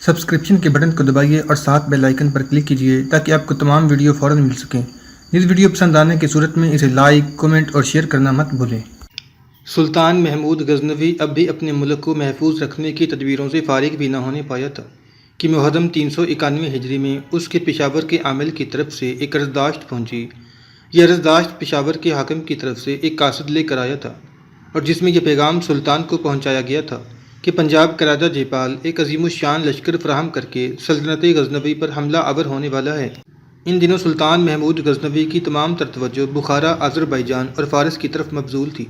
Subscription کے button کو دبائیے اور ساتھ بیل آئیکن پر کلک کیجیے تاکہ آپ کو تمام ویڈیو فوراً مل سکیں۔ اس ویڈیو پسند آنے کی صورت میں اسے لائک، کمنٹ اور شیئر کرنا مت بھولیں۔ سلطان محمود غزنوی اب بھی اپنے ملک کو محفوظ رکھنے کی تدبیروں سے فارغ بھی نہ ہونے پایا تھا کہ محرم 391 ہجری میں اس کے پشاور کے عامل کی طرف سے ایک عرضداشت پہنچی۔ یہ عرضداشت پشاور کے حاکم کی طرف سے ایک قاصد لے کر آیا تھا اور جس میں یہ پیغام سلطان کو پہنچایا گیا تھا کہ پنجاب کا راجہ جیپال ایک عظیم الشان لشکر فراہم کر کے سلطنت غزنوی پر حملہ آور ہونے والا ہے۔ ان دنوں سلطان محمود غزنوی کی تمام تر توجہ بخارا، آذربائیجان اور فارس کی طرف مبذول تھی۔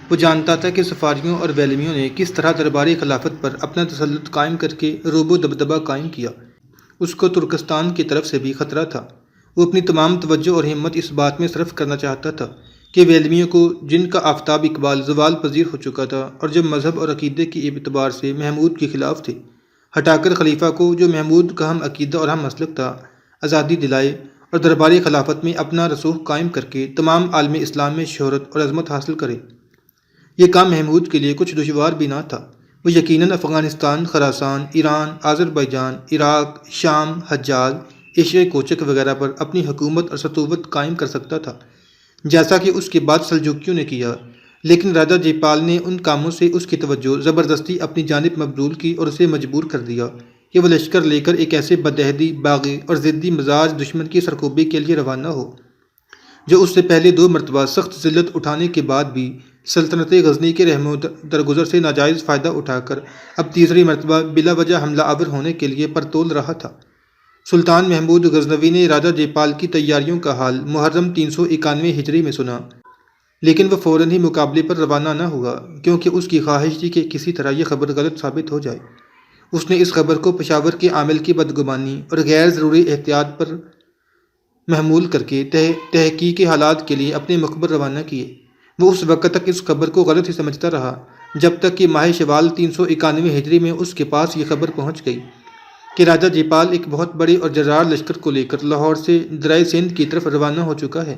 وہ جانتا تھا کہ سفاریوں اور ویلمیوں نے کس طرح درباری خلافت پر اپنا تسلط قائم کر کے رعب و دبدبہ قائم کیا۔ اس کو ترکستان کی طرف سے بھی خطرہ تھا۔ وہ اپنی تمام توجہ اور ہمت اس بات میں صرف کرنا چاہتا تھا کہ ویلمیوں کو، جن کا آفتاب اقبال زوال پذیر ہو چکا تھا اور جب مذہب اور عقیدے کی اعتبار سے محمود کے خلاف تھے، ہٹا کر خلیفہ کو، جو محمود کا ہم عقیدہ اور ہم مسلک تھا، آزادی دلائے اور درباری خلافت میں اپنا رسوخ قائم کر کے تمام عالم اسلام میں شہرت اور عظمت حاصل کرے۔ یہ کام محمود کے لیے کچھ دشوار بھی نہ تھا۔ وہ یقیناً افغانستان، خراسان، ایران، آذربائیجان، عراق، شام، حجاز، ایشیا کوچک وغیرہ پر اپنی حکومت اور سطوت قائم کر سکتا تھا، جیسا کہ اس کے بعد سلجوکیوں نے کیا، لیکن راجہ جیپال نے ان کاموں سے اس کی توجہ زبردستی اپنی جانب مبذول کی اور اسے مجبور کر دیا کہ وہ لشکر لے کر ایک ایسے بدعہدی، باغی اور ضدی مزاج دشمن کی سرکوبی کے لیے روانہ ہو، جو اس سے پہلے 2 مرتبہ سخت ذلت اٹھانے کے بعد بھی سلطنت غزنی کے رحم و درگزر سے ناجائز فائدہ اٹھا کر اب تیسری مرتبہ بلا وجہ حملہ آور ہونے کے لیے پرتول رہا تھا۔ سلطان محمود غزنوی نے راجہ جیپال کی تیاریوں کا حال محرم 391 ہجری میں سنا، لیکن وہ فوراً ہی مقابلے پر روانہ نہ ہوا، کیونکہ اس کی خواہش تھی کہ کسی طرح یہ خبر غلط ثابت ہو جائے۔ اس نے اس خبر کو پشاور کے عامل کی بدگمانی اور غیر ضروری احتیاط پر محمول کر کے تحقیق حالات کے لیے اپنے مخبر روانہ کیے۔ وہ اس وقت تک اس خبر کو غلط ہی سمجھتا رہا جب تک کہ ماہ شوال 391 ہجری میں اس کے پاس یہ خبر پہنچ گئی کہ راجہ جیپال ایک بہت بڑے اور جرار لشکر کو لے کر لاہور سے درائے سندھ کی طرف روانہ ہو چکا ہے۔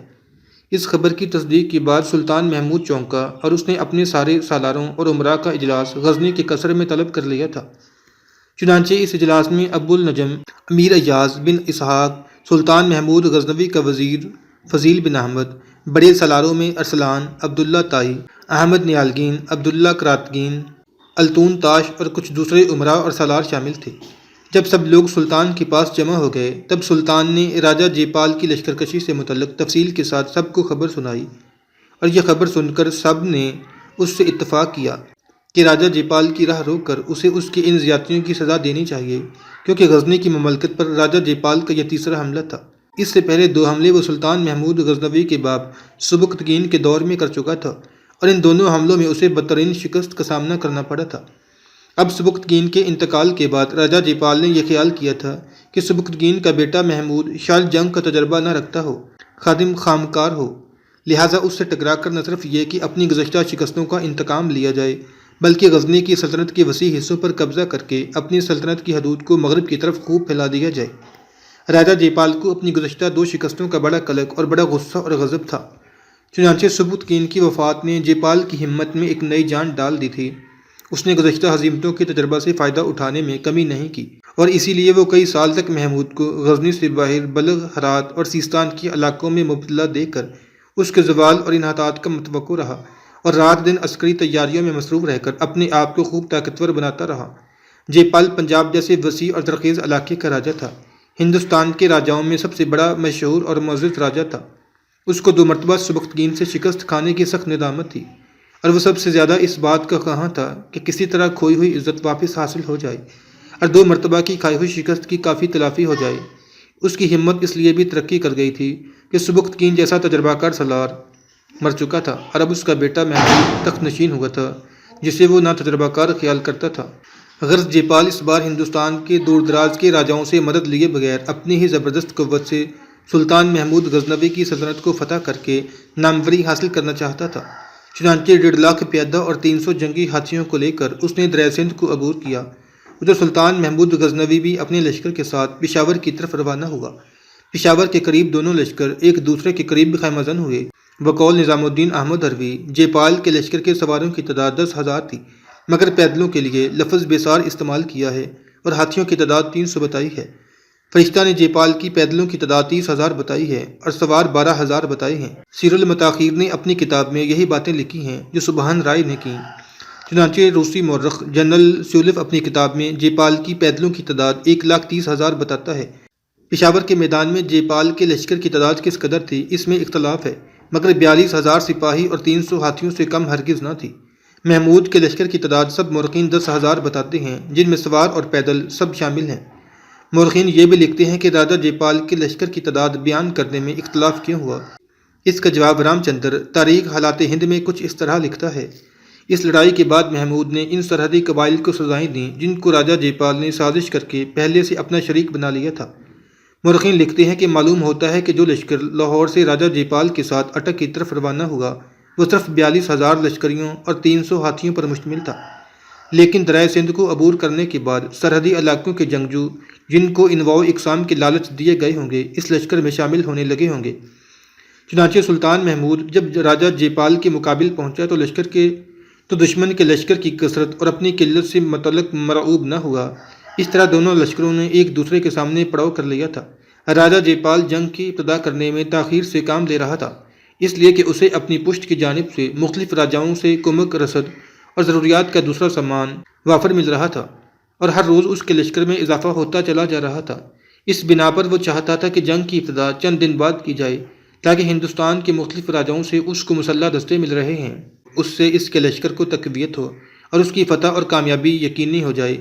اس خبر کی تصدیق کے بعد سلطان محمود چونکا اور اس نے اپنے سارے سالاروں اور امراء کا اجلاس غزنی کے قصر میں طلب کر لیا تھا۔ چنانچہ اس اجلاس میں ابو النجم امیر ایاز بن اسحاق، سلطان محمود غزنوی کا وزیر فضیل بن احمد، بڑے سالاروں میں ارسلان، عبداللہ طائی، احمد نیالگین، عبداللہ کراتگین، التون تاش اور کچھ دوسرے امراء اور سالار شامل تھے۔ جب سب لوگ سلطان کے پاس جمع ہو گئے تب سلطان نے راجہ جیپال کی لشکرکشی سے متعلق تفصیل کے ساتھ سب کو خبر سنائی، اور یہ خبر سن کر سب نے اس سے اتفاق کیا کہ راجہ جیپال کی راہ روک کر اسے اس کی ان زیادتیوں کی سزا دینی چاہیے، کیونکہ غزنی کی مملکت پر راجہ جیپال کا یہ تیسرا حملہ تھا۔ اس سے پہلے 2 حملے وہ سلطان محمود غزنوی کے باپ سبکتگین کے دور میں کر چکا تھا، اور ان دونوں حملوں میں اسے بدترین شکست کا سامنا کرنا پڑا تھا۔ اب سبکتگین کے انتقال کے بعد راجہ جیپال نے یہ خیال کیا تھا کہ سبکتگین کا بیٹا محمود شاید جنگ کا تجربہ نہ رکھتا ہو، خادم خامکار ہو، لہٰذا اس سے ٹکرا کر نہ صرف یہ کہ اپنی گزشتہ شکستوں کا انتقام لیا جائے، بلکہ غزنی کی سلطنت کے وسیع حصوں پر قبضہ کر کے اپنی سلطنت کی حدود کو مغرب کی طرف خوب پھیلا دیا جائے۔ راجہ جیپال کو اپنی گزشتہ 2 شکستوں کا بڑا قلق اور بڑا غصہ اور غضب تھا، چنانچہ سبکتگین کی وفات نے جیپال کی ہمت میں ایک نئی جان ڈال دی تھی۔ اس نے گزشتہ ہزیمتوں کے تجربہ سے فائدہ اٹھانے میں کمی نہیں کی، اور اسی لیے وہ کئی سال تک محمود کو غزنی سے باہر بلخ، ہرات اور سیستان کے علاقوں میں مبتلا دے کر اس کے زوال اور انحطاط کا متوقع رہا، اور رات دن عسکری تیاریوں میں مصروف رہ کر اپنے آپ کو خوب طاقتور بناتا رہا۔ جیپال پنجاب جیسے وسیع اور زرخیز علاقے کا راجہ تھا، ہندوستان کے راجاؤں میں سب سے بڑا، مشہور اور معزز راجہ تھا۔ اس کو 2 مرتبہ سبکتگین سے شکست کھانے کی سخت ندامت تھی، اور وہ سب سے زیادہ اس بات کا خواہاں تھا کہ کسی طرح کھوئی ہوئی عزت واپس حاصل ہو جائے اور 2 مرتبہ کی کھائی ہوئی شکست کی کافی تلافی ہو جائے۔ اس کی ہمت اس لیے بھی ترقی کر گئی تھی کہ سبکتگین جیسا تجربہ کار سالار مر چکا تھا، اور اب اس کا بیٹا محمود تخت نشین ہوا تھا، جسے وہ نا تجربہ کار خیال کرتا تھا۔ غرض جیپال اس بار ہندوستان کے دور دراز کے راجاؤں سے مدد لیے بغیر اپنی ہی زبردست قوت سے سلطان محمود غزنوی کی سلطنت کو فتح کر کے ناموری حاصل کرنا چاہتا تھا۔ چنانچہ 1.5 لاکھ پیادہ اور 300 جنگی ہاتھیوں کو لے کر اس نے دریا سندھ کو عبور کیا۔ ادھر سلطان محمود غزنوی بھی اپنے لشکر کے ساتھ پشاور کی طرف روانہ ہوا۔ پشاور کے قریب دونوں لشکر ایک دوسرے کے قریب خیمہ زن ہوئے۔ بقول نظام الدین احمد ہروی، جیپال کے لشکر کے سواروں کی تعداد 10,000 تھی، مگر پیدلوں کے لیے لفظ بے سار استعمال کیا ہے اور ہاتھیوں کی تعداد 300 بتائی ہے۔ فرشتہ نے جیپال کی پیدلوں کی تعداد 30,000 بتائی ہے اور سوار 12,000 بتائے ہیں۔ سیر المتاخیر نے اپنی کتاب میں یہی باتیں لکھی ہیں جو سبحان رائے نے کی۔ چنانچہ روسی مورخ جنرل سیولف اپنی کتاب میں جیپال کی پیدلوں کی تعداد 1,30,000 بتاتا ہے۔ پشاور کے میدان میں جیپال کے لشکر کی تعداد کس قدر تھی اس میں اختلاف ہے، مگر 42,000 سپاہی اور 300 ہاتھیوں سے کم ہرگز نہ تھی۔ محمود کے لشکر کی تعداد سب مورخین 10,000 بتاتے ہیں، جن میں سوار اور پیدل سب شامل ہیں۔ مورخین یہ بھی لکھتے ہیں کہ راجہ جیپال کے لشکر کی تعداد بیان کرنے میں اختلاف کیوں ہوا۔ اس کا جواب رام چندر تاریخ حالات ہند میں کچھ اس طرح لکھتا ہے: اس لڑائی کے بعد محمود نے ان سرحدی قبائل کو سزائیں دیں جن کو راجہ جیپال نے سازش کر کے پہلے سے اپنا شریک بنا لیا تھا۔ مورخین لکھتے ہیں کہ معلوم ہوتا ہے کہ جو لشکر لاہور سے راجہ جیپال کے ساتھ اٹک کی طرف روانہ ہوا وہ صرف 42,000 لشکریوں اور 300 ہاتھیوں پر مشتمل تھا، لیکن دریائے سندھ کو عبور کرنے کے بعد سرحدی علاقوں کے جنگجو جن کو انواع و اقسام کے لالچ دیے گئے ہوں گے اس لشکر میں شامل ہونے لگے ہوں گے۔ چنانچہ سلطان محمود جب راجہ جیپال کے مقابل پہنچا تو دشمن کے لشکر کی کثرت اور اپنی قلت سے متعلق مرعوب نہ ہوا۔ اس طرح دونوں لشکروں نے ایک دوسرے کے سامنے پڑاؤ کر لیا تھا۔ راجہ جیپال جنگ کی ابتدا کرنے میں تاخیر سے کام لے رہا تھا، اس لیے کہ اسے اپنی پشت کی جانب سے مختلف راجاؤں سے کمک، رسد اور ضروریات کا دوسرا سامان وافر مل رہا تھا، اور ہر روز اس کے لشکر میں اضافہ ہوتا چلا جا رہا تھا۔ اس بنا پر وہ چاہتا تھا کہ جنگ کی ابتدا چند دن بعد کی جائے، تاکہ ہندوستان کے مختلف راجاؤں سے اس کو مسلح دستے مل رہے ہیں، اس سے اس کے لشکر کو تقویت ہو اور اس کی فتح اور کامیابی یقینی ہو جائے۔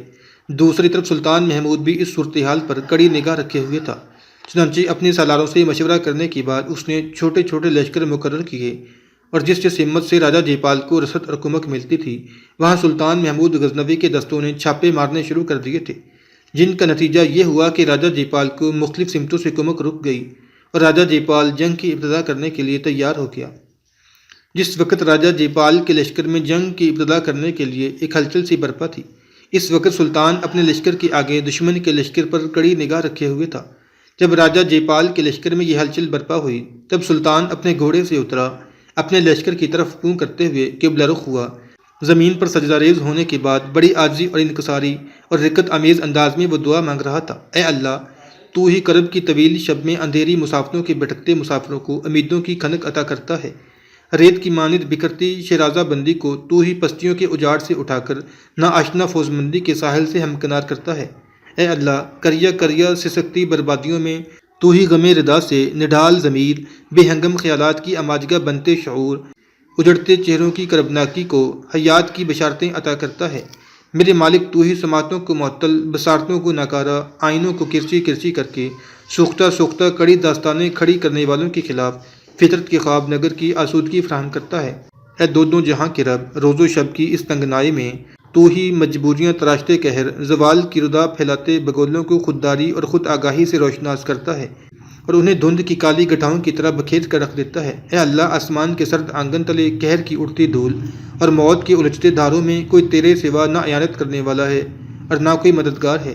دوسری طرف سلطان محمود بھی اس صورتحال پر کڑی نگاہ رکھے ہوئے تھا۔ چنانچہ اپنے سالاروں سے مشورہ کرنے کے بعد اس نے چھوٹے چھوٹے لشکر مقرر کیے، اور جس ہمت سے راجہ جیپال کو رسد اور کمک ملتی تھی وہاں سلطان محمود غزنوی کے دستوں نے چھاپے مارنے شروع کر دیے تھے، جن کا نتیجہ یہ ہوا کہ راجہ جیپال کو مختلف سمتوں سے کمک رک گئی اور راجہ جیپال جنگ کی ابتدا کرنے کے لیے تیار ہو گیا۔ جس وقت راجہ جیپال کے لشکر میں جنگ کی ابتدا کرنے کے لیے ایک ہلچل سی برپا تھی، اس وقت سلطان اپنے لشکر کے آگے دشمن کے لشکر پر کڑی نگاہ رکھے ہوئے تھا۔ جب راجہ جیپال کے لشکر میں یہ ہلچل برپا ہوئی تب سلطان اپنے گھوڑے سے اترا، اپنے لشکر کی طرف منہ کرتے ہوئے قبلہ رخ ہوا۔ زمین پر سجدہ ریز ہونے کے بعد بڑی عاجزی اور انکساری اور رقت آمیز انداز میں وہ دعا مانگ رہا تھا: اے اللہ، تو ہی کرب کی طویل شب میں اندھیری مسافروں کے بھٹکتے مسافروں کو امیدوں کی کھنک عطا کرتا ہے، ریت کی مانند بکھرتی شیرازہ بندی کو تو ہی پستیوں کے اجاڑ سے اٹھا کر ناآشنا فوزمندی کے ساحل سے ہمکنار کرتا ہے۔ اے اللہ، کریا کریا سسکتی بربادیوں میں تو ہی غم ردا سے نڈھال ضمیر، بے ہنگم خیالات کی اماجگہ بنتے شعور، اجڑتے چہروں کی کربناکی کو حیات کی بشارتیں عطا کرتا ہے۔ میرے مالک، تو ہی سماعتوں کو معطل، بصارتوں کو ناکارہ، آئینوں کو کرچی کرچی کر کے سوختہ سوختہ کڑی داستانیں کھڑی کرنے والوں کے خلاف فطرت کے خواب نگر کی آسودگی فراہم کرتا ہے۔ اے دو جہاں کے رب، روز و شب کی اس تنگنائی میں تو ہی مجبوریاں تراشتے قہر، زوال کی ردا پھیلاتے بگولوں کو خودداری اور خود آگاہی سے روشناس کرتا ہے اور انہیں دھند کی کالی گٹھاؤں کی طرح بکھیر کر رکھ دیتا ہے۔ اے اللہ، آسمان کے سرد آنگن تلے قہر کی اڑتی دھول اور موت کے الجھتے دھاروں میں کوئی تیرے سوا نہ اعانت کرنے والا ہے اور نہ کوئی مددگار ہے۔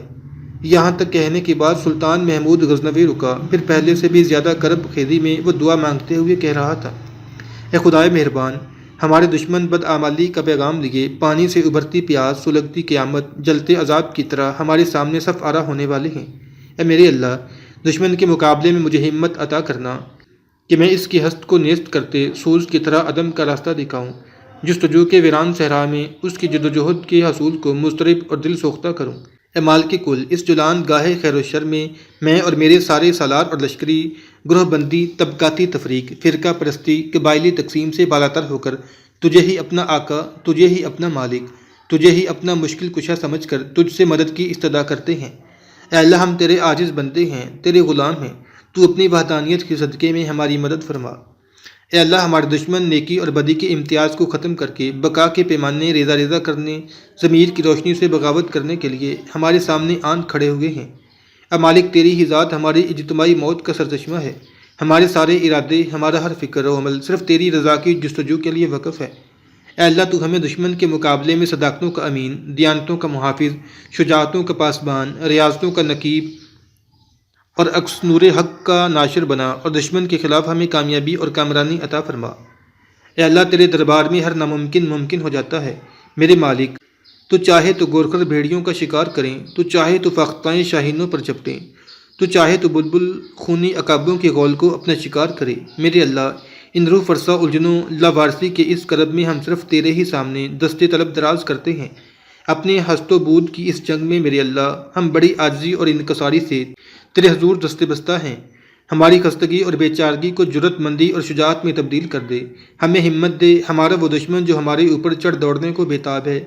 یہاں تک کہنے کے بعد سلطان محمود غزنوی رکا، پھر پہلے سے بھی زیادہ کرب خیزی میں وہ دعا مانگتے ہوئے کہہ رہا تھا: اے خدائے مہربان، ہمارے دشمن بدعمالی کا پیغام لیے پانی سے ابھرتی پیاس، سلگتی قیامت، جلتے عذاب کی طرح ہمارے سامنے صف آرا ہونے والے ہیں۔ اے میرے اللہ، دشمن کے مقابلے میں مجھے ہمت عطا کرنا کہ میں اس کی ہست کو نیست کرتے سوز کی طرح عدم کا راستہ دکھاؤں، جستجو کے ویران صحرا میں اس کی جدوجہد کے حصول کو مضطرب اور دل سوختہ کروں۔ اے مالک کل، اس جولان گاہ خیر و شر میں میں اور میرے سارے سالار اور لشکری گروہ بندی، طبقاتی تفریق، فرقہ پرستی، قبائلی تقسیم سے بالاتر ہو کر تجھے ہی اپنا آقا، تجھے ہی اپنا مالک، تجھے ہی اپنا مشکل کشا سمجھ کر تجھ سے مدد کی استدعا کرتے ہیں۔ اے اللہ، ہم تیرے عاجز بندے ہیں، تیرے غلام ہیں، تو اپنی وحدانیت کے صدقے میں ہماری مدد فرما۔ اے اللہ، ہمارے دشمن نیکی اور بدی کے امتیاز کو ختم کر کے بقا کے پیمانے ریزہ ریزہ کرنے، ضمیر کی روشنی سے بغاوت کرنے کے لیے ہمارے سامنے آن کھڑے ہوئے ہیں۔ اے مالک، تیری ہی ذات ہماری اجتماعی موت کا سرچشمہ ہے، ہمارے سارے ارادے، ہمارا ہر فکر و عمل صرف تیری رضا کی جستجو کے لیے وقف ہے۔ اے اللہ، تو ہمیں دشمن کے مقابلے میں صداقتوں کا امین، دیانتوں کا محافظ، شجاعتوں کا پاسبان، ریاضتوں کا نقیب اور عکس نور حق کا ناشر بنا، اور دشمن کے خلاف ہمیں کامیابی اور کامرانی عطا فرما۔ اے اللہ، تیرے دربار میں ہر ناممکن ممکن ہو جاتا ہے۔ میرے مالک، تو چاہے تو گورکھر بھیڑیوں کا شکار کریں، تو چاہے تو فاختائیں شاہینوں پر جپٹیں، تو چاہے تو بلبل خونی عقابوں کے غول کو اپنا شکار کرے۔ میرے اللہ، ان روح فرسا الجھنوں لاوارسی کے اس کرب میں ہم صرف تیرے ہی سامنے دستے طلب دراز کرتے ہیں۔ اپنے ہست و بود کی اس جنگ میں میرے اللہ، ہم بڑی عاجزی اور انکساری سے تیرے حضور دستے بستہ ہیں۔ ہماری خستگی اور بے چارگی کو جرت مندی اور شجاعت میں تبدیل کر دے۔ ہمیں ہمت دے، ہمارا وہ دشمن جو ہمارے اوپر چڑھ دوڑنے کو بےتاب ہے،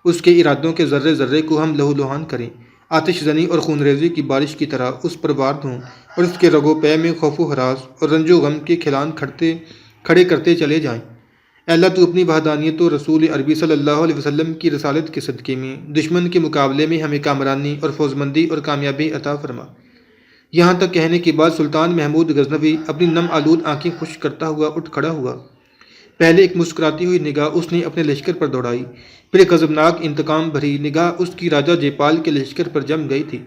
اس کے ارادوں کے ذرے ذرے کو ہم لہو لہان کریں، آتش زنی اور خون ریزی کی بارش کی طرح اس پر وارد ہوں اور اس کے رگ و پے میں خوف و ہراس اور رنج و غم کے کھلان کھڑے کرتے چلے جائیں۔ اے اللہ، تو اپنی وحدانیت و رسول عربی صلی اللہ علیہ وسلم کی رسالت کے صدقے میں دشمن کے مقابلے میں ہمیں کامرانی اور فوزمندی اور کامیابی عطا فرما۔ یہاں تک کہنے کے بعد سلطان محمود غزنوی اپنی نم آلود آنکھیں خشک کرتا ہوا اٹھ کھڑا ہوا۔ پہلے ایک مسکراتی ہوئی نگاہ اس نے اپنے لشکر پر دوڑائی، پھر ایک غضبناک انتقام بھری نگاہ اس کی راجہ جےپال کے لشکر پر جم گئی تھی۔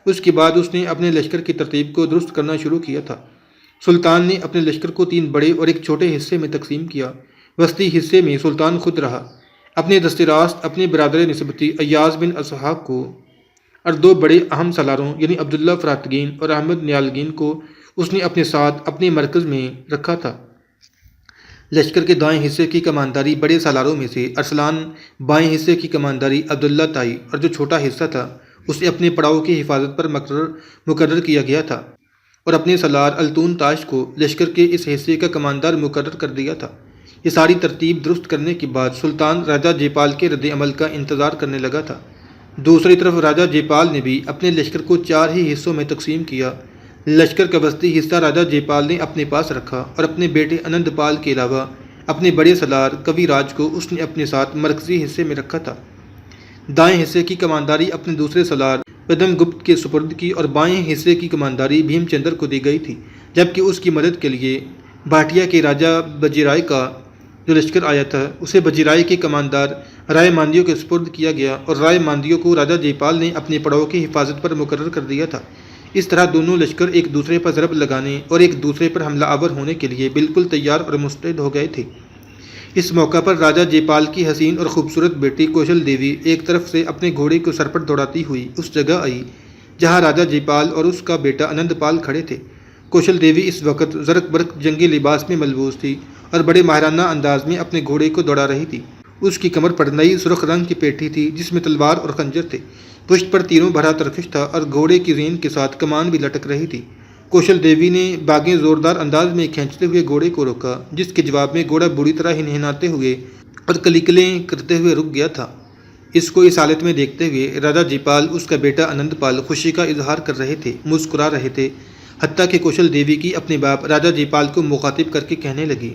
اس کے بعد اس نے اپنے لشکر کی ترتیب کو درست کرنا شروع کیا تھا۔ سلطان نے اپنے لشکر کو 3 بڑے اور ایک چھوٹے حصے میں تقسیم کیا۔ وسطی حصے میں سلطان خود رہا۔ اپنے دست راست اپنے برادر نسبتی ایاز بن اسحاق کو اور 2 بڑے اہم سالاروں یعنی عبداللہ فراتگین اور احمد نیالگین کو اس نے اپنے ساتھ اپنے مرکز میں رکھا تھا۔ لشکر کے دائیں حصے کی کمانداری بڑے سالاروں میں سے ارسلان، بائیں حصے کی کمانداری عبداللہ تائی اور جو چھوٹا حصہ تھا اسے اپنے پڑاؤ کی حفاظت پر مقرر کیا گیا تھا، اور اپنے سالار التون تاش کو لشکر کے اس حصے کا کماندار مقرر کر دیا تھا۔ یہ ساری ترتیب درست کرنے کے بعد سلطان راجہ جےپال کے رد عمل کا انتظار کرنے لگا تھا۔ دوسری طرف راجہ جےپال نے بھی اپنے لشکر کو 4 ہی حصوں میں تقسیم کیا۔ لشکر کا وسطی حصہ راجہ جےپال نے اپنے پاس رکھا اور اپنے بیٹے انند پال کے علاوہ اپنے بڑے سالار کوی راج کو اس نے اپنے ساتھ مرکزی حصے میں رکھا تھا۔ دائیں حصے کی کمانداری اپنے دوسرے سالار پدم گپت کے سپرد کی اور بائیں حصے کی کمانداری بھیم چندر کو دی گئی تھی، جبکہ اس کی مدد کے لیے بھاٹیا کے راجہ بجیرائے کا جو لشکر آیا تھا اسے بجیرائے کے کماندار رائے ماندیو کے سپرد کیا گیا، اور رائے ماندیو کو راجہ جےپال نے اپنے پڑاؤ کی حفاظت پر مقرر کر دیا تھا۔ اس طرح دونوں لشکر ایک دوسرے پر ضرب لگانے اور ایک دوسرے پر حملہ آور ہونے کے لیے بالکل تیار اور مستعد ہو گئے تھے۔ اس موقع پر راجہ جےپال کی حسین اور خوبصورت بیٹی کوشل دیوی ایک طرف سے اپنے گھوڑے کو سر پر دوڑاتی ہوئی اس جگہ آئی جہاں راجہ جےپال اور اس کا بیٹا انند پال کھڑے تھے۔ کوشل دیوی اس وقت زرق برق جنگی لباس میں ملبوس تھی اور بڑے ماہرانہ انداز میں اپنے گھوڑے کو دوڑا رہی تھی۔ اس کی کمر پر نئی سرخ رنگ کی پیٹھی تھی جس میں تلوار اور خنجر تھے، پشت پر تیروں بھرا ترکش تھا اور گھوڑے کی رین کے ساتھ کمان بھی لٹک رہی تھی۔ کوشل دیوی نے باگیں زوردار انداز میں کھینچتے ہوئے گھوڑے کو روکا، جس کے جواب میں گھوڑا بری طرح ہنہناتے ہوئے اور کلیکلیں کرتے ہوئے رک گیا تھا۔ اس کو اس حالت میں دیکھتے ہوئے راجہ جےپال اس کا بیٹا انند پال خوشی کا اظہار کر رہے تھے، مسکرا رہے تھے، حتیٰ کہ کوشل دیوی کی اپنے باپ راجہ جےپال کو مخاطب کر کے کہنے لگی،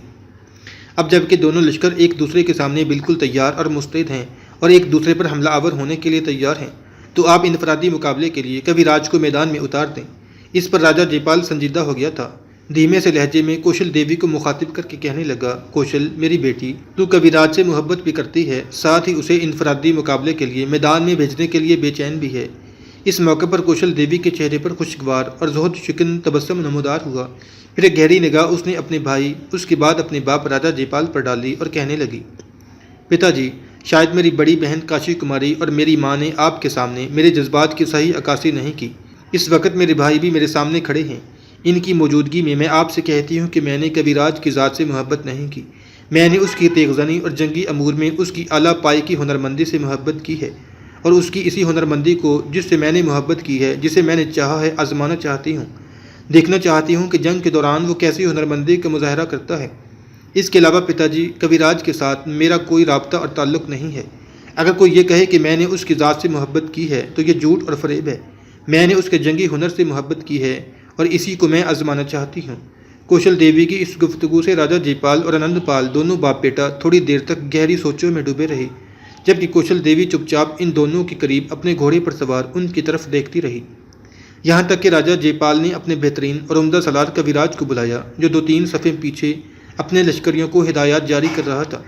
اب جب کہ دونوں لشکر ایک دوسرے کے سامنے بالکل تیار اور مستعد ہیں اور ایک دوسرے پر حملہ آور ہونے کے لیے تیار ہیں، تو آپ انفرادی مقابلے کے لیے کوی راج کو میدان میں اتار دیں۔ اس پر راجہ جےپال سنجیدہ ہو گیا تھا۔ دھیمے سے لہجے میں کوشل دیوی کو مخاطب کر کے کہنے لگا، کوشل میری بیٹی، تو کوی راج سے محبت بھی کرتی ہے، ساتھ ہی اسے انفرادی مقابلے کے لیے میدان میں بھیجنے کے لیے بے چین بھی ہے۔ اس موقع پر کوشل دیوی کے چہرے پر خوشگوار اور زہد شکن تبسم نمودار ہوا، پھر ایک گہری نگاہ اس نے اپنے بھائی، اس کے بعد اپنے باپ راجہ جےپال پر ڈالی اور کہنے لگی، پتا جی، شاید میری بڑی بہن کاشی کماری اور میری ماں نے آپ کے سامنے میرے جذبات کی صحیح عکاسی نہیں کی۔ اس وقت میرے بھائی بھی میرے سامنے کھڑے ہیں، ان کی موجودگی میں آپ سے کہتی ہوں کہ میں نے کوی راج کی ذات سے محبت نہیں کی، میں نے اس کی تیغ زنی اور جنگی امور میں اس کی اعلیٰ پائی کی ہنرمندی سے محبت کی ہے، اور اس کی اسی ہنرمندی کو جس سے میں نے محبت کی ہے، جسے میں نے چاہا ہے، آزمانا چاہتی ہوں، دیکھنا چاہتی ہوں کہ جنگ کے دوران وہ کیسی ہنرمندی کا مظاہرہ کرتا ہے۔ اس کے علاوہ پتا جی، کوی راج کے ساتھ میرا کوئی رابطہ اور تعلق نہیں ہے۔ اگر کوئی یہ کہے کہ میں نے اس کی ذات سے محبت کی ہے تو یہ جھوٹ اور فریب ہے۔ میں نے اس کے جنگی ہنر سے محبت کی ہے اور اسی کو میں آزمانا چاہتی ہوں۔ کوشل دیوی کی اس گفتگو سے راجہ جےپال اور انند پال دونوں باپ بیٹا تھوڑی دیر تک گہری سوچوں میں ڈوبے رہے، جبکہ کوشل دیوی چپ چاپ ان دونوں کے قریب اپنے گھوڑے پر سوار ان کی طرف دیکھتی رہی، یہاں تک کہ راجہ جےپال نے اپنے بہترین اور عمدہ سالار کوی راج کو بلایا، جو 2-3 صفیں پیچھے اپنے لشکریوں کو ہدایات جاری کر رہا تھا۔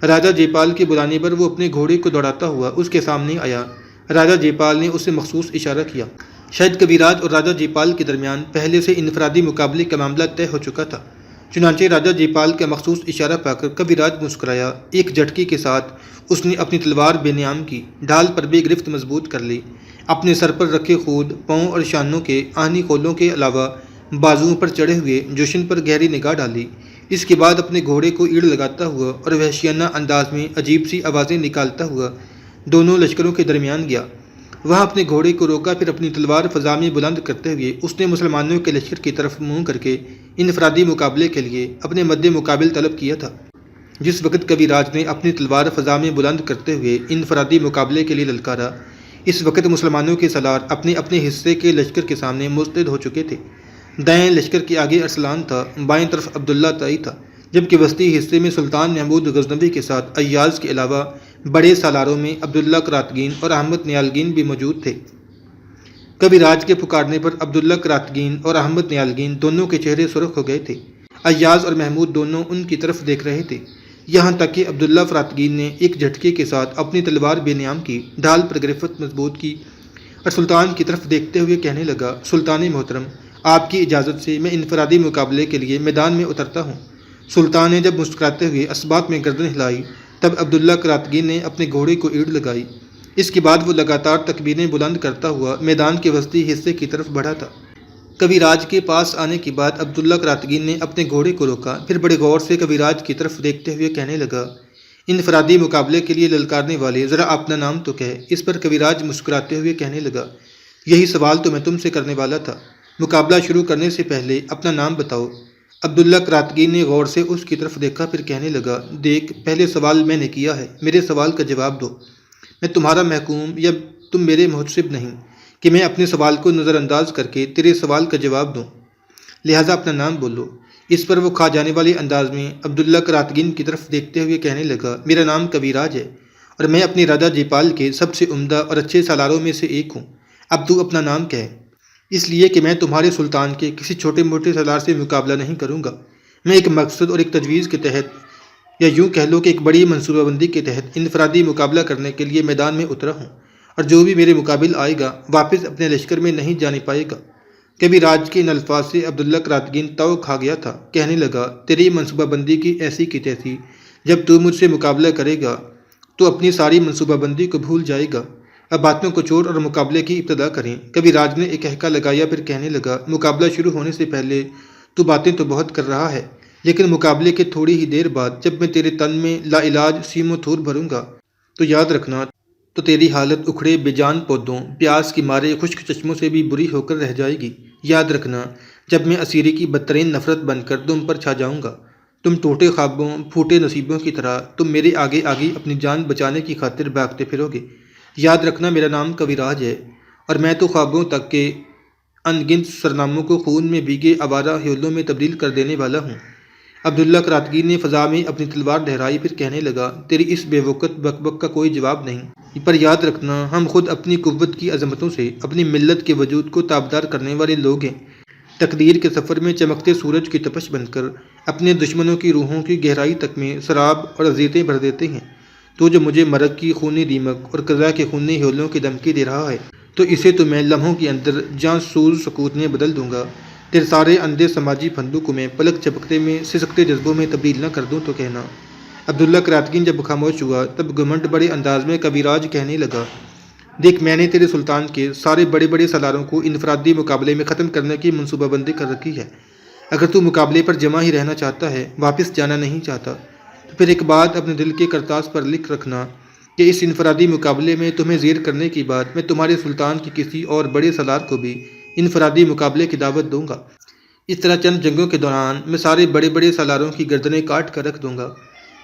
راجہ جےپال کے بلانے پر وہ اپنے گھوڑے کو دوڑاتا ہوا اس کے سامنے آیا۔ راجہ جےپال نے اسے مخصوص اشارہ کیا۔ شاید کوی راج اور راجہ جےپال کے درمیان پہلے سے انفرادی مقابلے کا معاملہ طے ہو چکا تھا۔ چنانچہ راجہ جیپال کا مخصوص اشارہ پا کر کبھی راج مسکرایا۔ ایک جھٹکے کے ساتھ اس نے اپنی تلوار بے نیام کی، ڈھال پر بھی گرفت مضبوط کر لی۔ اپنے سر پر رکھے خود، پاؤں اور شانوں کے آہنی خولوں کے علاوہ بازوؤں پر چڑھے ہوئے جوشن پر گہری نگاہ ڈالی۔ اس کے بعد اپنے گھوڑے کو ایڑ لگاتا ہوا اور وحشیانہ انداز میں عجیب سی آوازیں نکالتا ہوا دونوں لشکروں کے درمیان گیا۔ وہاں اپنے گھوڑے کو روکا، پھر اپنی تلوار فضا میں بلند کرتے ہوئے اس نے مسلمانوں کے لشکر کی طرف منہ کر کے انفرادی مقابلے کے لیے اپنے مد مقابل طلب کیا تھا۔ جس وقت کبھی راج نے اپنی تلوار فضا میں بلند کرتے ہوئے انفرادی مقابلے کے لیے للکارا، اس وقت مسلمانوں کے سالار اپنے اپنے حصے کے لشکر کے سامنے مستعد ہو چکے تھے۔ دائیں لشکر کے آگے ارسلان تھا، بائیں طرف عبداللہ تائی تھا، جبکہ وسطی حصے میں سلطان محمود غزنوی کے ساتھ ایاز کے علاوہ بڑے سالاروں میں عبداللہ کراتگین اور احمد نیالگین بھی موجود تھے۔ کبھی راج کے پکارنے پر عبداللہ کراتگین اور احمد نیالگین دونوں کے چہرے سرخ ہو گئے تھے۔ ایاز اور محمود دونوں ان کی طرف دیکھ رہے تھے، یہاں تک کہ عبداللہ فراتگین نے ایک جھٹکے کے ساتھ اپنی تلوار بے نیام کی، ڈھال پر گرفت مضبوط کی اور سلطان کی طرف دیکھتے ہوئے کہنے لگا، سلطان محترم، آپ کی اجازت سے میں انفرادی مقابلے کے لیے میدان میں اترتا ہوں۔ سلطان نے جب مسکراتے ہوئے اسبات میں گردن ہلائی، تب عبداللہ کراتگین نے اپنے گھوڑے کو ایڑ لگائی۔ اس کے بعد وہ لگاتار تکبیریں بلند کرتا ہوا میدان کے وسطی حصے کی طرف بڑھا تھا۔ کبھی راج کے پاس آنے کے بعد عبداللہ کراتگین نے اپنے گھوڑے کو روکا، پھر بڑے غور سے کبھی راج کی طرف دیکھتے ہوئے کہنے لگا، انفرادی مقابلے کے لیے للکارنے والے، ذرا اپنا نام تو کہے۔ اس پر کبھی راج مسکراتے ہوئے کہنے لگا، یہی سوال تو میں تم سے کرنے والا تھا، مقابلہ شروع کرنے سے پہلے اپنا نام بتاؤ۔ عبداللہ کراتگین نے غور سے اس کی طرف دیکھا، پھر کہنے لگا، دیکھ، پہلے سوال میں نے کیا ہے، میرے سوال کا جواب دو۔ میں تمہارا محکوم یا تم میرے محتسب نہیں کہ میں اپنے سوال کو نظر انداز کر کے تیرے سوال کا جواب دوں، لہٰذا اپنا نام بولو۔ اس پر وہ کھا جانے والے انداز میں عبداللہ کراتگین کی طرف دیکھتے ہوئے کہنے لگا، میرا نام کبھی راج ہے اور میں اپنے راجہ جیپال کے سب سے عمدہ اور اچھے سالاروں میں سے ایک ہوں۔ اب تو اپنا نام کہے، اس لیے کہ میں تمہارے سلطان کے کسی چھوٹے موٹے سالار سے مقابلہ نہیں کروں گا۔ میں ایک مقصد اور ایک تجویز کے تحت، یا یوں کہہ لو کہ ایک بڑی منصوبہ بندی کے تحت انفرادی مقابلہ کرنے کے لیے میدان میں اترا ہوں، اور جو بھی میرے مقابل آئے گا واپس اپنے لشکر میں نہیں جانے پائے گا۔ کبھی راج کے ان الفاظ سے عبداللہ کراتگین تو کھا گیا تھا، کہنے لگا، تیری منصوبہ بندی کی ایسی کی تیسی، جب تو مجھ سے مقابلہ کرے گا تو اپنی ساری منصوبہ بندی کو بھول جائے گا۔ اب باتوں کو چھوڑ اور مقابلے کی ابتدا کریں۔ کبھی راج نے ایک ہہکا لگایا، پھر کہنے لگا، مقابلہ شروع ہونے سے پہلے تو باتیں تو بہت کر رہا ہے، لیکن مقابلے کے تھوڑی ہی دیر بعد جب میں تیرے تن میں لا علاج سیم و تھور بھروں گا تو یاد رکھنا، تو تیری حالت اکھڑے بے جان پودوں، پیاس کی مارے خشک چشموں سے بھی بری ہو کر رہ جائے گی۔ یاد رکھنا، جب میں اسیری کی بدترین نفرت بن کر تم پر چھا جاؤں گا، تم ٹوٹے خوابوں، پھوٹے نصیبوں کی طرح تم میرے آگے آگے اپنی جان بچانے کی خاطر بھاگتے پھرو گے۔ یاد رکھنا، میرا نام کبھی راج ہے اور میں تو خوابوں تک کے ان گنت سرناموں کو خون میں بھیگے آوارہ ہیولوں میں تبدیل کر دینے والا ہوں۔ عبداللہ کراتگین نے فضا میں اپنی تلوار لہرائی، پھر کہنے لگا، تیری اس بے وقت بک بک کا کوئی جواب نہیں، پر یاد رکھنا، ہم خود اپنی قوت کی عظمتوں سے اپنی ملت کے وجود کو تابدار کرنے والے لوگ ہیں۔ تقدیر کے سفر میں چمکتے سورج کی تپش بن کر اپنے دشمنوں کی روحوں کی گہرائی تک میں سراب اور اذیتیں بھر دیتے ہیں۔ تو جو مجھے مرگ کی خونی دیمک اور قضا کے خونی ہیولوں کی دھمکی دے رہا ہے، تو اسے تو میں لمحوں کے اندر جاں سوز سکوت میں بدل دوں گا۔ تیرے سارے اندھے سماجی پھندوں کو میں پلک جھپکتے میں سسکتے جذبوں میں تبدیل نہ کر دوں تو کہنا۔ عبداللہ کراتگین جب خاموش ہوا، تب گھمنڈ بڑے انداز میں کبھی راج کہنے لگا، دیکھ، میں نے تیرے سلطان کے سارے بڑے بڑے سالاروں کو انفرادی مقابلے میں ختم کرنے کی منصوبہ بندی کر رکھی ہے۔ اگر تو مقابلے پر جمع ہی رہنا چاہتا ہے، واپس جانا نہیں چاہتا، تو پھر ایک بات اپنے دل کے کرتاس پر لکھ رکھنا کہ اس انفرادی مقابلے میں تمہیں زیر کرنے کی بعد میں تمہارے سلطان کے کسی اور بڑے سالار کو بھی انفرادی مقابلے کی دعوت دوں گا۔ اس طرح چند جنگوں کے دوران میں سارے بڑے بڑے سالاروں کی گردنیں کاٹ کر رکھ دوں گا۔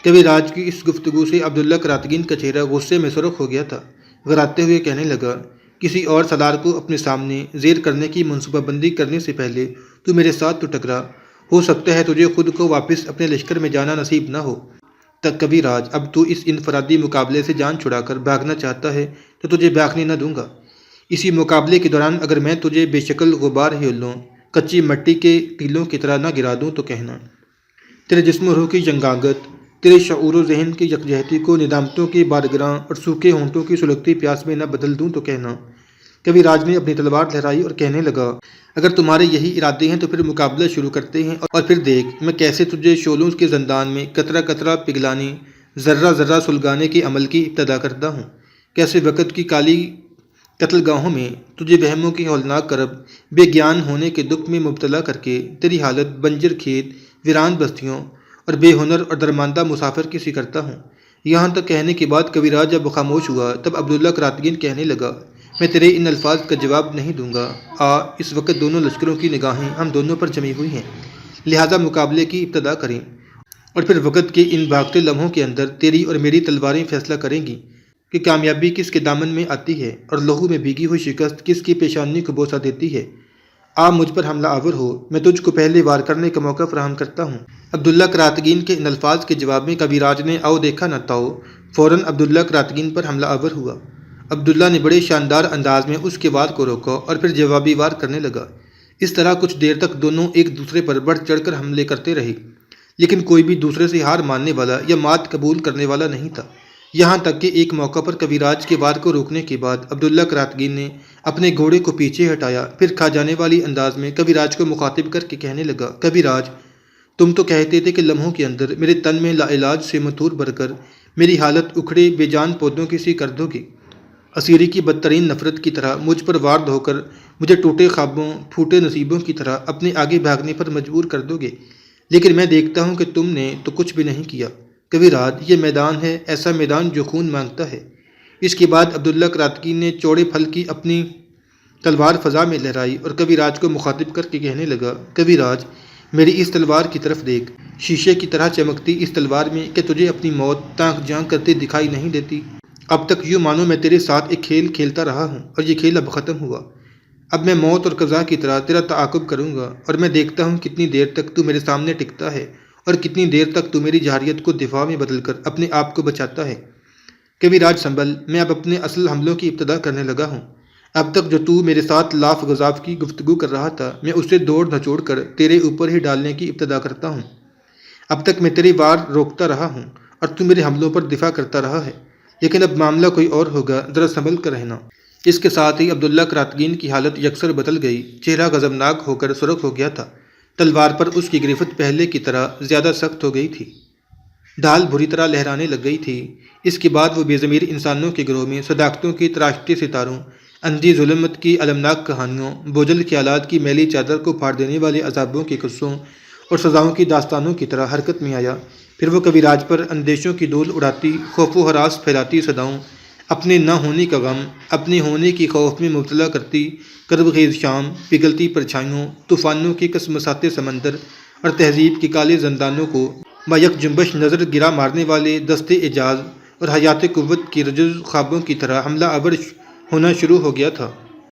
کبھی راج کی اس گفتگو سے عبداللہ کراتگین کا چہرہ غصے میں سرخ ہو گیا تھا، غراتے ہوئے کہنے لگا، کسی اور سالار کو اپنے سامنے زیر کرنے کی منصوبہ بندی کرنے سے پہلے تو میرے ساتھ تو ٹکرا، ہو سکتا ہے تجھے خود کو واپس اپنے لشکر میں جانا نصیب نہ ہو۔ تک کبھی راج، اب تو اس انفرادی مقابلے سے جان چھڑا کر بھاگنا چاہتا ہے تو تجھے بھاگنے نہ دوں گا۔ اسی مقابلے کے دوران اگر میں تجھے بے شکل غبار ہیولوں، کچی مٹی کے ٹیلوں کی طرح نہ گرا دوں تو کہنا، تیرے جسم و روح کی جنگاگت، تیرے شعور و ذہن کی یکجہتی کو ندامتوں کے بارگراں اور سوکھے ہونٹوں کی سلگتی پیاس میں نہ بدل دوں تو کہنا۔ کبھی راج نے اپنی تلوار لہرائی اور کہنے لگا، اگر تمہارے یہی ارادے ہیں تو پھر مقابلہ شروع کرتے ہیں، اور پھر دیکھ میں کیسے تجھے شعلوں کے زندان میں قطرہ قطرہ پگھلانے، ذرہ ذرہ سلگانے کے عمل کی ابتدا کرتا ہوں، کیسے وقت کی کالی قتل گاہوں میں تجھے وہموں کی ہولناک کرب، بے گیان ہونے کے دکھ میں مبتلا کر کے تیری حالت بنجر کھیت، ویران بستیوں اور بے ہنر اور درماندہ مسافر کی سی کرتا ہوں۔ یہاں تک کہنے کے بعد کبھی راج جب خاموش ہوا تب عبداللہ کراتگین کہنے لگا، میں تیرے ان الفاظ کا جواب نہیں دوں گا۔ اس وقت دونوں لشکروں کی نگاہیں ہم دونوں پر جمی ہوئی ہیں، لہذا مقابلے کی ابتدا کریں، اور پھر وقت کے ان بھاگتے لمحوں کے اندر تیری اور میری تلواریں فیصلہ کریں گی کہ کامیابی کس کے دامن میں آتی ہے اور لہو میں بھیگی ہوئی شکست کس کی پیشانی کو بوسہ دیتی ہے۔ مجھ پر حملہ آور ہو، میں تجھ کو پہلے وار کرنے کا موقع فراہم کرتا ہوں۔ عبداللہ کراتگین کے ان الفاظ کے جواب میں کبھی راج نے آؤ دیکھا نہ تاؤ فوراً عبداللہ کراتگین پر حملہ آور ہوا۔ عبداللہ نے بڑے شاندار انداز میں اس کے وار کو روکا اور پھر جوابی وار کرنے لگا۔ اس طرح کچھ دیر تک دونوں ایک دوسرے پر بڑھ چڑھ کر حملے کرتے رہے، لیکن کوئی بھی دوسرے سے ہار ماننے والا یا مات قبول کرنے والا نہیں تھا، یہاں تک کہ ایک موقع پر کبھی راج کے وار کو روکنے کے بعد عبداللہ کراتگین نے اپنے گھوڑے کو پیچھے ہٹایا، پھر کھا جانے والی انداز میں کبھی راج کو مخاطب کر کے کہنے لگا، کبھی راج، تم تو کہتے تھے کہ لمحوں کے اندر میرے تن میں لا علاج سے متور بھر کر میری حالت اکھڑے بے جان پودوں کی سی کر دو گے، اسیری کی بدترین نفرت کی طرح مجھ پر وار دھو کر مجھے ٹوٹے خوابوں، پھوٹے نصیبوں کی طرح اپنے آگے بھاگنے پر مجبور کر دو گے، لیکن میں دیکھتا ہوں کہ تم نے تو کچھ بھی نہیں کیا۔ کبھی راج، یہ میدان ہے، ایسا میدان جو خون مانگتا ہے۔ اس کے بعد عبداللہ کراتگین نے چوڑے پھل کی اپنی تلوار فضا میں لہرائی اور کبھی راج کو مخاطب کر کے کہنے لگا، کبھی راج، میری اس تلوار کی طرف دیکھ، شیشے کی طرح چمکتی اس تلوار میں کہ تجھے اپنی موت تانک جھانک کرتے دکھائی نہیں دیتی؟ اب تک یوں مانو میں تیرے ساتھ ایک کھیل کھیلتا رہا ہوں اور یہ کھیل اب ختم ہوا۔ اب میں موت اور قضا کی طرح تیرا تعاقب کروں گا، اور میں دیکھتا ہوں کتنی دیر تک تو میرے سامنے ٹکتا ہے اور کتنی دیر تک تو میری جارحیت کو دفاع میں بدل کر اپنے آپ کو بچاتا ہے۔ کبھی راج سنبھل، میں اب اپنے اصل حملوں کی ابتدا کرنے لگا ہوں۔ اب تک جو تو میرے ساتھ لاف غضاف کی گفتگو کر رہا تھا، میں اسے دوڑ نچوڑ کر تیرے اوپر ہی ڈالنے کی ابتدا کرتا ہوں۔ اب تک میں تیری وار روکتا رہا ہوں اور تو میرے حملوں پر دفاع کرتا رہا ہے، لیکن اب معاملہ کوئی اور ہوگا، ذرا سنبھل کر رہنا۔ اس کے ساتھ ہی عبداللہ کراتگین کی حالت یکسر بدل گئی، چہرہ غضبناک ہو کر سرخ ہو گیا تھا، تلوار پر اس کی گرفت پہلے کی طرح زیادہ سخت ہو گئی تھی، ڈھال بری طرح لہرانے لگ گئی تھی۔ اس کے بعد وہ بے ضمیر انسانوں کے گروہ میں صداقتوں کی تراشتے ستاروں، اندھی ظلمت کی المناک کہانیوں، بوجھل خیالات کی میلی چادر کو پھاڑ دینے والے عذابوں کے قصوں اور سزاؤں کی داستانوں کی طرح حرکت میں آیا۔ پھر وہ کبھی راج پر اندیشوں کی دھول اڑاتی، خوف و ہراس پھیلاتی صداؤں، اپنے نہ ہونے کا غم، اپنے ہونے کی خوف میں مبتلا کرتی کرب خیز شام، پگھلتی پرچھائیوں، طوفانوں کے کسمساتے سمندر اور تہذیب کے کالے زندانوں کو با یک جنبش نظر گرا مارنے والے دستے اعجاز اور حیات قوت کی رجز خوابوں کی طرح حملہ آور ہونا شروع ہو گیا تھا۔